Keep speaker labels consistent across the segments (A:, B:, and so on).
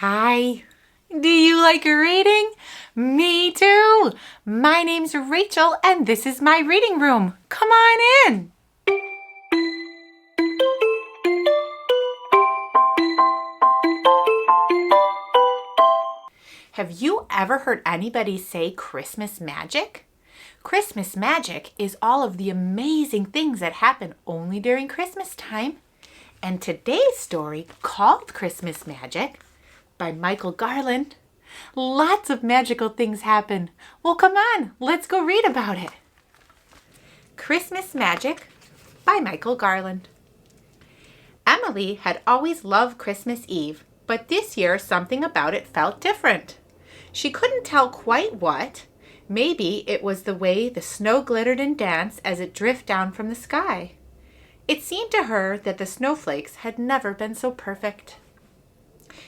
A: Hi. Do you like reading? Me too. My name's Rachel and this is my reading room. Come on in. Have you ever heard anybody say Christmas magic? Christmas magic is all of the amazing things that happen only during Christmas time. And today's story, called Christmas Magic, by Michael Garland. Lots of magical things happen. Well, come on, let's go read about it. Christmas Magic by Michael Garland. Emily had always loved Christmas Eve, but this year something about it felt different. She couldn't tell quite what. Maybe it was the way the snow glittered and danced as it drifted down from the sky. It seemed to her that the snowflakes had never been so perfect.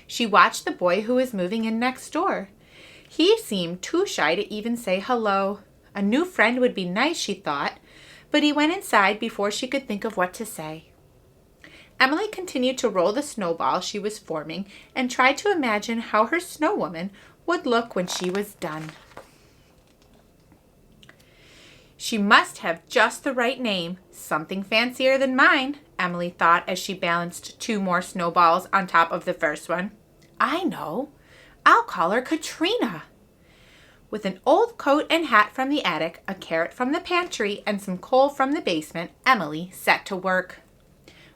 A: She watched the boy who was moving in next door. He seemed too shy to even say hello. A new friend would be nice, she thought, but he went inside before she could think of what to say. Emily continued to roll the snowball she was forming and tried to imagine how her snow woman would look when she was done. She must have just the right name, something fancier than mine, Emily thought as she balanced two more snowballs on top of the first one. I know. I'll call her Katrina. With an old coat and hat from the attic, a carrot from the pantry, and some coal from the basement, Emily set to work.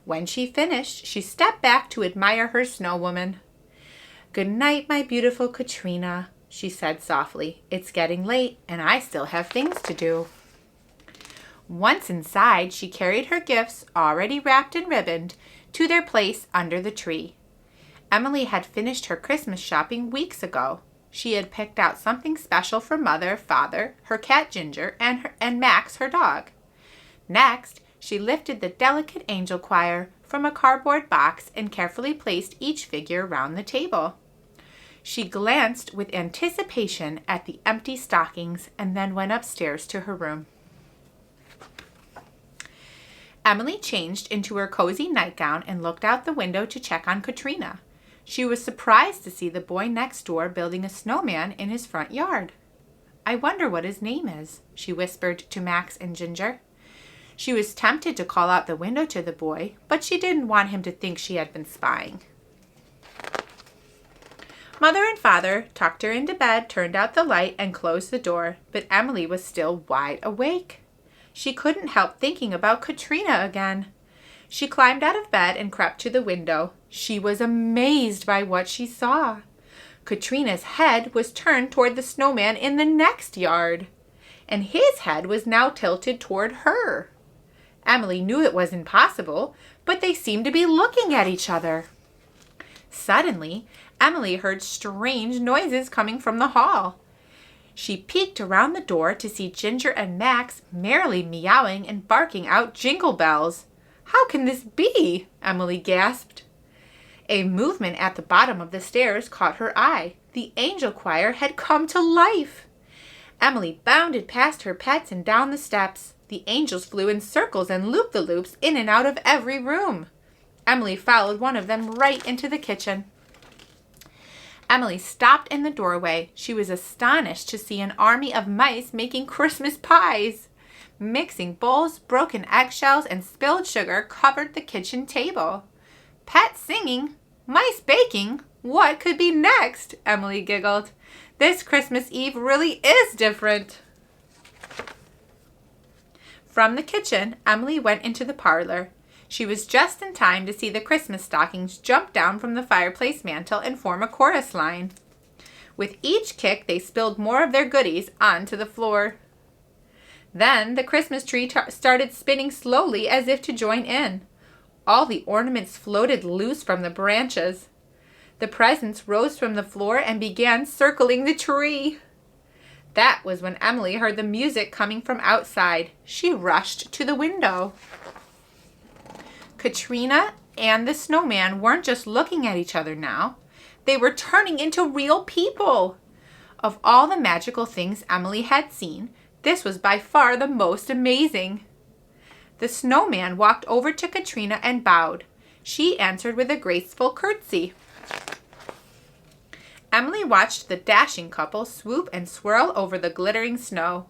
A: When she finished, she stepped back to admire her snow woman. Good night, my beautiful Katrina, she said softly. It's getting late, and I still have things to do. Once inside, she carried her gifts, already wrapped and ribboned, to their place under the tree. Emily had finished her Christmas shopping weeks ago. She had picked out something special for Mother, Father, her cat Ginger, and Max, her dog. Next, she lifted the delicate angel choir from a cardboard box and carefully placed each figure round the table. She glanced with anticipation at the empty stockings and then went upstairs to her room. Emily changed into her cozy nightgown and looked out the window to check on Katrina. She was surprised to see the boy next door building a snowman in his front yard. I wonder what his name is, she whispered to Max and Ginger. She was tempted to call out the window to the boy, but she didn't want him to think she had been spying. Mother and Father tucked her into bed, turned out the light, and closed the door, but Emily was still wide awake. She couldn't help thinking about Katrina again. She climbed out of bed and crept to the window. She was amazed by what she saw. Katrina's head was turned toward the snowman in the next yard, and his head was now tilted toward her. Emily knew it was impossible, but they seemed to be looking at each other. Suddenly, Emily heard strange noises coming from the hall. She peeked around the door to see Ginger and Max merrily meowing and barking out Jingle Bells. How can this be? Emily gasped. A movement at the bottom of the stairs caught her eye. The angel choir had come to life. Emily bounded past her pets and down the steps. The angels flew in circles and loop-the-loops in and out of every room. Emily followed one of them right into the kitchen. Emily stopped in the doorway. She was astonished to see an army of mice making Christmas pies. Mixing bowls, broken eggshells, and spilled sugar covered the kitchen table. Pets singing, mice baking, what could be next? Emily giggled. This Christmas Eve really is different. From the kitchen, Emily went into the parlor. She was just in time to see the Christmas stockings jump down from the fireplace mantel and form a chorus line. With each kick, they spilled more of their goodies onto the floor. Then the Christmas tree started spinning slowly as if to join in. All the ornaments floated loose from the branches. The presents rose from the floor and began circling the tree. That was when Emily heard the music coming from outside. She rushed to the window. Katrina and the snowman weren't just looking at each other now. They were turning into real people. Of all the magical things Emily had seen, this was by far the most amazing. The snowman walked over to Katrina and bowed. She answered with a graceful curtsy. Emily watched the dashing couple swoop and swirl over the glittering snow.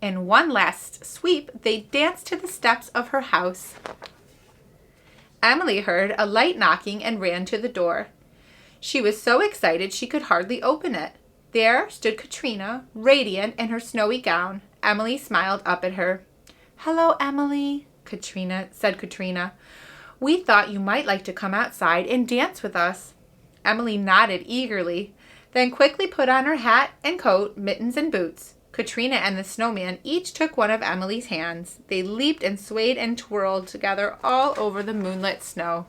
A: In one last sweep, they danced to the steps of her house. Emily heard a light knocking and ran to the door. She was so excited she could hardly open it. There stood Katrina, radiant in her snowy gown. Emily smiled up at her. "Hello, Emily," said Katrina. "We thought you might like to come outside and dance with us." Emily nodded eagerly, then quickly put on her hat and coat, mittens and boots. Katrina and the snowman each took one of Emily's hands. They leaped and swayed and twirled together all over the moonlit snow.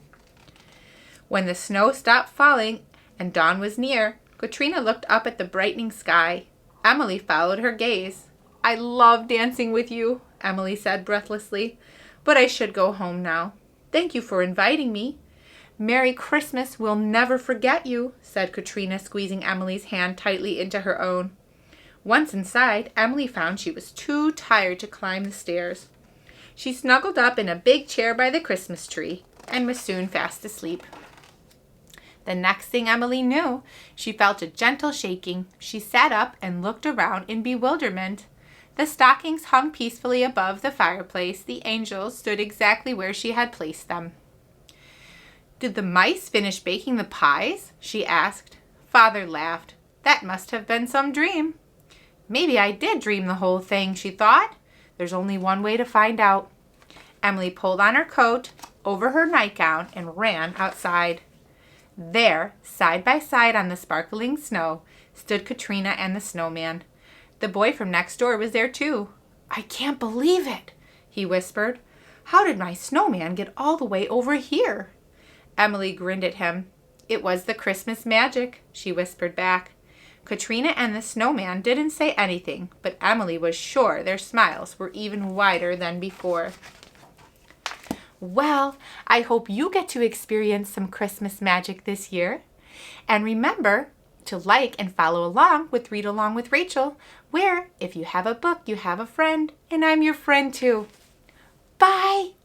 A: When the snow stopped falling and dawn was near, Katrina looked up at the brightening sky. Emily followed her gaze. "I love dancing with you," Emily said breathlessly, "but I should go home now. Thank you for inviting me." "Merry Christmas, we'll never forget you," said Katrina, squeezing Emily's hand tightly into her own. Once inside, Emily found she was too tired to climb the stairs. She snuggled up in a big chair by the Christmas tree and was soon fast asleep. The next thing Emily knew, she felt a gentle shaking. She sat up and looked around in bewilderment. The stockings hung peacefully above the fireplace. The angels stood exactly where she had placed them. "Did the mice finish baking the pies?" she asked. Father laughed. "That must have been some dream." "Maybe I did dream the whole thing," she thought. "There's only one way to find out." Emily pulled on her coat over her nightgown and ran outside. There, side by side on the sparkling snow, stood Katrina and the snowman. The boy from next door was there too. "I can't believe it," he whispered. "How did my snowman get all the way over here?" Emily grinned at him. "It was the Christmas magic," she whispered back. Katrina and the snowman didn't say anything, but Emily was sure their smiles were even wider than before. Well, I hope you get to experience some Christmas magic this year. And remember to like and follow along with Read Along with Rachel, where if you have a book, you have a friend, and I'm your friend too. Bye!